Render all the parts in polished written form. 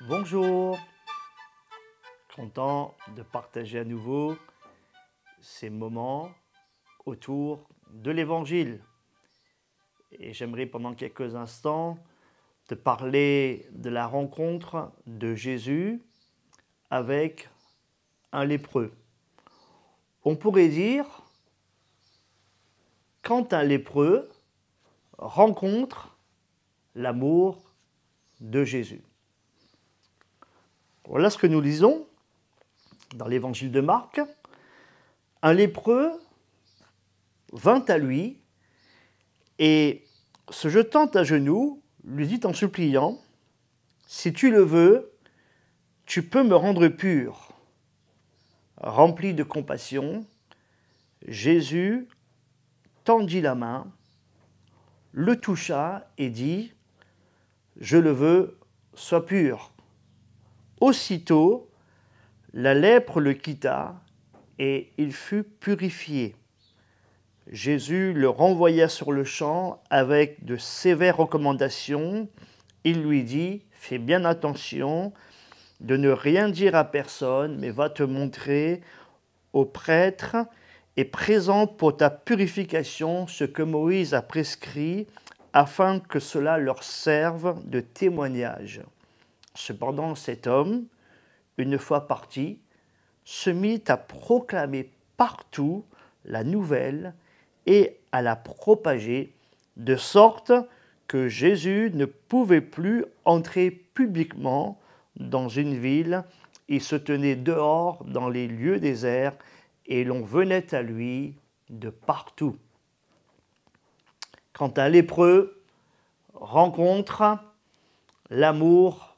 Bonjour, content de partager à nouveau ces moments autour de l'Évangile. Et j'aimerais pendant quelques instants te parler de la rencontre de Jésus avec un lépreux. On pourrait dire, quand un lépreux rencontre l'amour de Jésus. Voilà ce que nous lisons dans l'évangile de Marc. Un lépreux vint à lui et, se jetant à genoux, lui dit en suppliant : « Si tu le veux, tu peux me rendre pur. » Rempli de compassion, Jésus tendit la main, le toucha et dit : « Je le veux, sois pur. » Aussitôt, la lèpre le quitta et il fut purifié. Jésus le renvoya sur le champ avec de sévères recommandations. Il lui dit : « Fais bien attention de ne rien dire à personne, mais va te montrer au prêtre et présente pour ta purification ce que Moïse a prescrit, afin que cela leur serve de témoignage. » Cependant, cet homme, une fois parti, se mit à proclamer partout la nouvelle et à la propager, de sorte que Jésus ne pouvait plus entrer publiquement dans une ville. Il se tenait dehors dans les lieux déserts et l'on venait à lui de partout. Quand un lépreux rencontre l'amour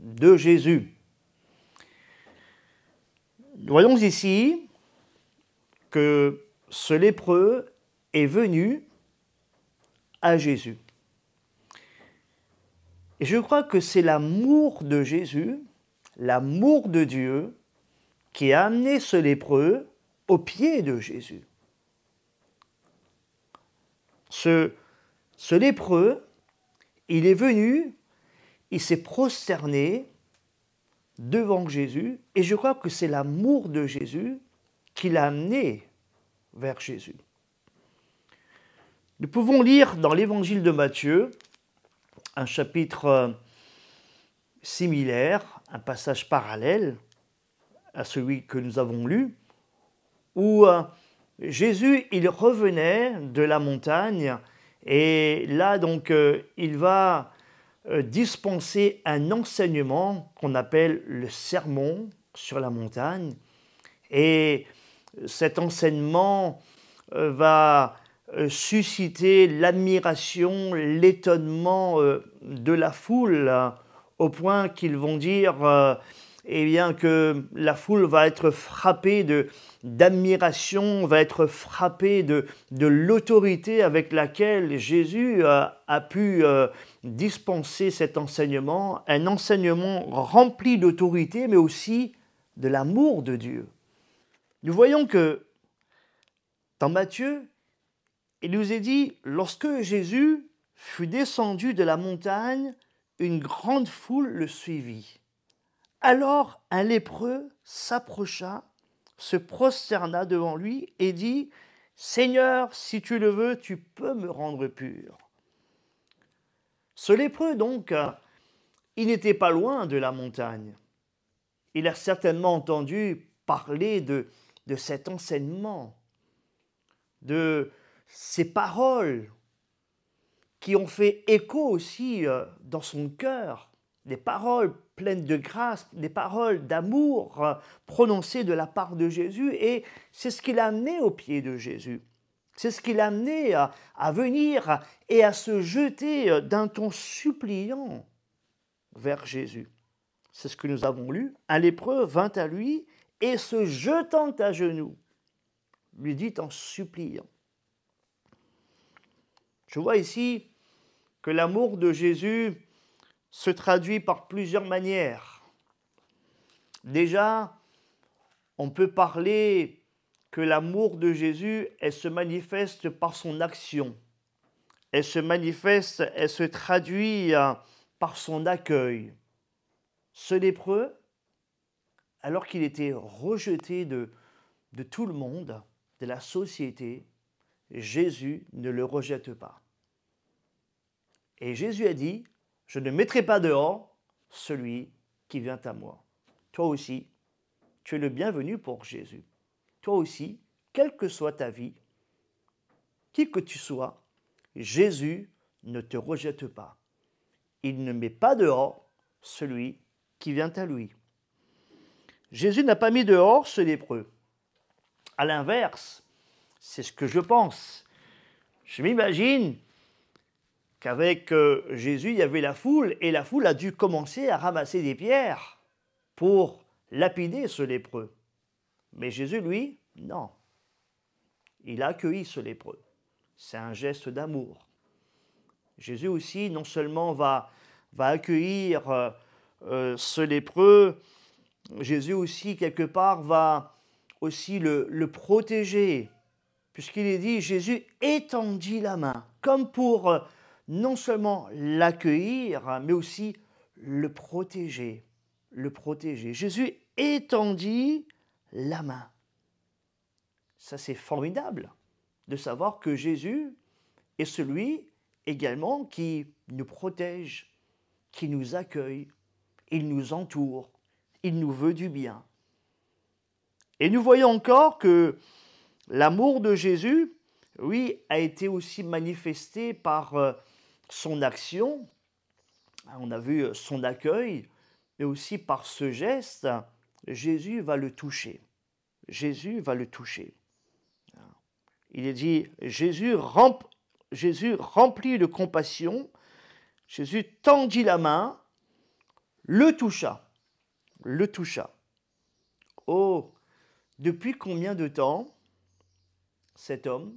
de Jésus. Nous voyons ici que ce lépreux est venu à Jésus. Et je crois que c'est l'amour de Jésus, l'amour de Dieu, qui a amené ce lépreux aux pieds de Jésus. Ce lépreux, il est venu, il s'est prosterné devant Jésus, et je crois que c'est l'amour de Jésus qui l'a amené vers Jésus. Nous pouvons lire dans l'évangile de Matthieu un chapitre similaire, un passage parallèle à celui que nous avons lu, où Jésus, il revenait de la montagne, et là donc il va dispenser un enseignement qu'on appelle le sermon sur la montagne. Et cet enseignement va susciter l'admiration, l'étonnement de la foule, au point qu'ils vont dire eh bien, que la foule va être frappée d'admiration, va être frappée de l'autorité avec laquelle Jésus a pu dispenser cet enseignement, un enseignement rempli d'autorité, mais aussi de l'amour de Dieu. Nous voyons que dans Matthieu, il nous est dit, lorsque Jésus fut descendu de la montagne, une grande foule le suivit. Alors un lépreux s'approcha, se prosterna devant lui et dit : « Seigneur, si tu le veux, tu peux me rendre pur. » Ce lépreux donc, il n'était pas loin de la montagne. Il a certainement entendu parler de cet enseignement, de ces paroles qui ont fait écho aussi dans son cœur, des paroles pleines de grâce, des paroles d'amour prononcées de la part de Jésus, et c'est ce qui l'a amené aux pieds de Jésus. C'est ce qui l'a amené à venir et à se jeter d'un ton suppliant vers Jésus. C'est ce que nous avons lu. Un lépreux vint à lui et, se jetant à genoux, lui dit en suppliant. Je vois ici que l'amour de Jésus se traduit par plusieurs manières. Déjà, on peut parler que l'amour de Jésus, elle se manifeste par son action. Elle se manifeste, elle se traduit par son accueil. Ce lépreux, alors qu'il était rejeté de tout le monde, de la société, Jésus ne le rejette pas. Et Jésus a dit, je ne mettrai pas dehors celui qui vient à moi. Toi aussi, tu es le bienvenu pour Jésus. Toi aussi, quelle que soit ta vie, qui que tu sois, Jésus ne te rejette pas. Il ne met pas dehors celui qui vient à lui. Jésus n'a pas mis dehors ce lépreux. À l'inverse, c'est ce que je pense. Je m'imagine qu'avec Jésus, il y avait la foule, et la foule a dû commencer à ramasser des pierres pour lapider ce lépreux. Mais Jésus, lui, non. Il a accueilli ce lépreux. C'est un geste d'amour. Jésus aussi, non seulement va accueillir ce lépreux, Jésus aussi, quelque part, va aussi le protéger, puisqu'il est dit, Jésus étendit la main, comme pour non seulement l'accueillir, mais aussi le protéger. Le protéger. Jésus étendit la main. Ça, c'est formidable de savoir que Jésus est celui également qui nous protège, qui nous accueille, il nous entoure, il nous veut du bien. Et nous voyons encore que l'amour de Jésus, oui, a été aussi manifesté par son action. On a vu son accueil, mais aussi par ce geste, Jésus va le toucher. Jésus va le toucher. Il est dit, Jésus rempli de compassion, Jésus tendit la main, le toucha. Le toucha. Oh, depuis combien de temps cet homme,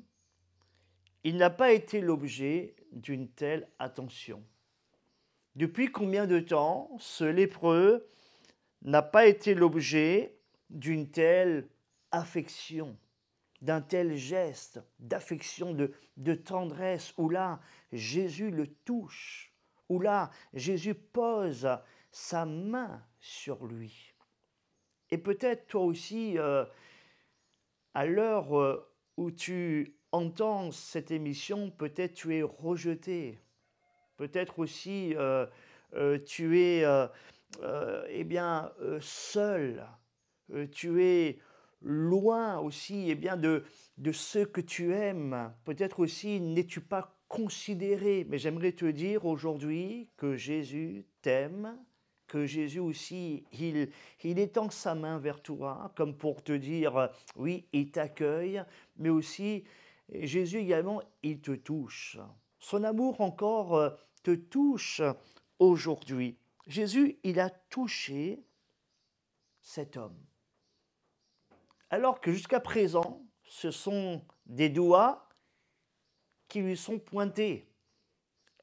il n'a pas été l'objet d'une telle attention? Depuis combien de temps ce lépreux n'a pas été l'objet d'une telle affection, d'un tel geste d'affection, de tendresse, où là, Jésus le touche, où là, Jésus pose sa main sur lui. Et peut-être toi aussi, à l'heure où tu entends cette émission, peut-être tu es rejeté, peut-être aussi tu es seul, tu es loin aussi de ceux que tu aimes, peut-être aussi n'es-tu pas considéré, mais j'aimerais te dire aujourd'hui que Jésus t'aime, que Jésus aussi, il étend sa main vers toi, comme pour te dire, oui, il t'accueille, mais aussi, Jésus également, il te touche. Son amour encore te touche aujourd'hui. Jésus, il a touché cet homme. Alors que jusqu'à présent, ce sont des doigts qui lui sont pointés.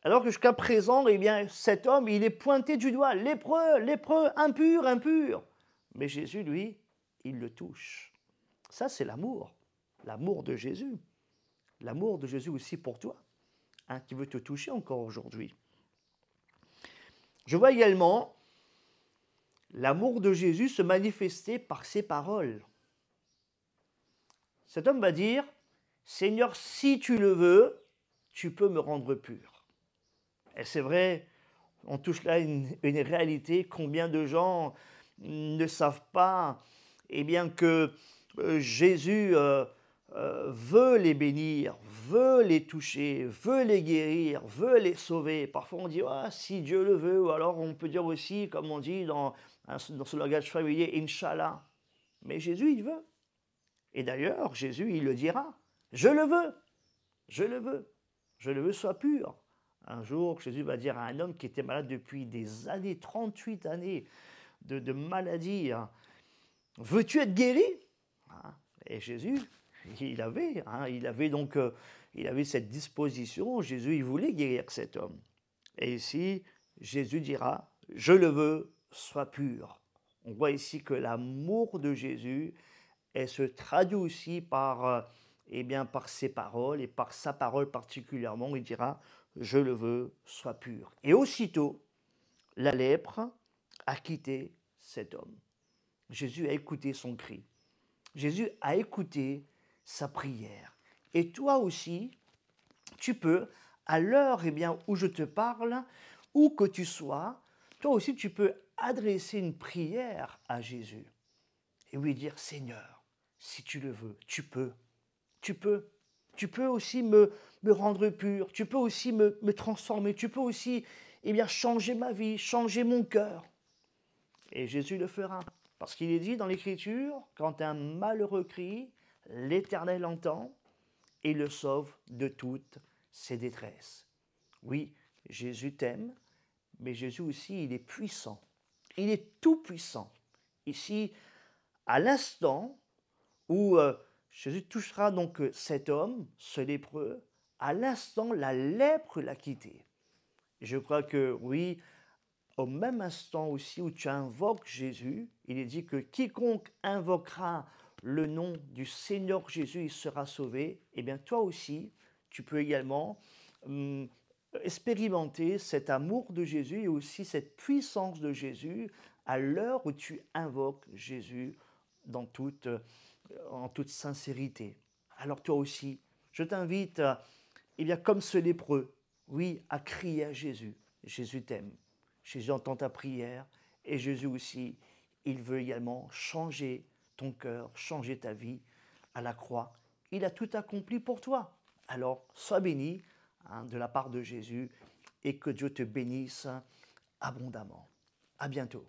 Alors que jusqu'à présent, eh bien, cet homme, il est pointé du doigt, lépreux, lépreux, impur, impur. Mais Jésus, lui, il le touche. Ça, c'est l'amour de Jésus. L'amour de Jésus aussi pour toi, qui veut te toucher encore aujourd'hui. Je vois également l'amour de Jésus se manifester par ses paroles. Cet homme va dire, Seigneur, si tu le veux, tu peux me rendre pur. Et c'est vrai, on touche là une réalité, combien de gens ne savent pas que Jésus veut les bénir, veut les toucher, veut les guérir, veut les sauver. Parfois on dit si Dieu le veut, ou alors on peut dire aussi, comme on dit dans ce langage familier, Inch'Allah. Mais Jésus, il veut. Et d'ailleurs, Jésus, il le dira, je le veux, je le veux, je le veux, sois pur. Un jour, Jésus va dire à un homme qui était malade depuis des années, 38 années de maladie, veux-tu être guéri? Et Jésus, il avait cette disposition. Jésus, il voulait guérir cet homme. Et ici, Jésus dira, je le veux, sois pur. On voit ici que l'amour de Jésus, elle se traduit aussi par ses paroles, et par sa parole particulièrement, il dira, je le veux, sois pur. Et aussitôt, la lèpre a quitté cet homme. Jésus a écouté son cri. Jésus a écouté sa prière. Et toi aussi, tu peux, à l'heure où je te parle, où que tu sois, toi aussi tu peux adresser une prière à Jésus et lui dire, Seigneur, si tu le veux, tu peux. Tu peux aussi me rendre pur, tu peux aussi me transformer, tu peux aussi changer ma vie, changer mon cœur. Et Jésus le fera. Parce qu'il est dit dans l'Écriture, quand un malheureux crie, l'Éternel entend et le sauve de toutes ses détresses. Oui, Jésus t'aime, mais Jésus aussi, il est puissant. Il est tout puissant. Ici, à l'instant où Jésus touchera donc cet homme, ce lépreux, à l'instant, la lèpre l'a quitté. Je crois que oui, au même instant aussi où tu invoques Jésus, il est dit que quiconque invoquera le nom du Seigneur Jésus, il sera sauvé. Eh bien, toi aussi, tu peux également expérimenter cet amour de Jésus et aussi cette puissance de Jésus à l'heure où tu invoques Jésus en toute sincérité. Alors toi aussi, je t'invite, comme ce lépreux, oui, à crier à Jésus. Jésus t'aime. Jésus entend ta prière et Jésus aussi, il veut également changer ton cœur, changer ta vie à la croix. Il a tout accompli pour toi. Alors, sois béni de la part de Jésus et que Dieu te bénisse abondamment. À bientôt.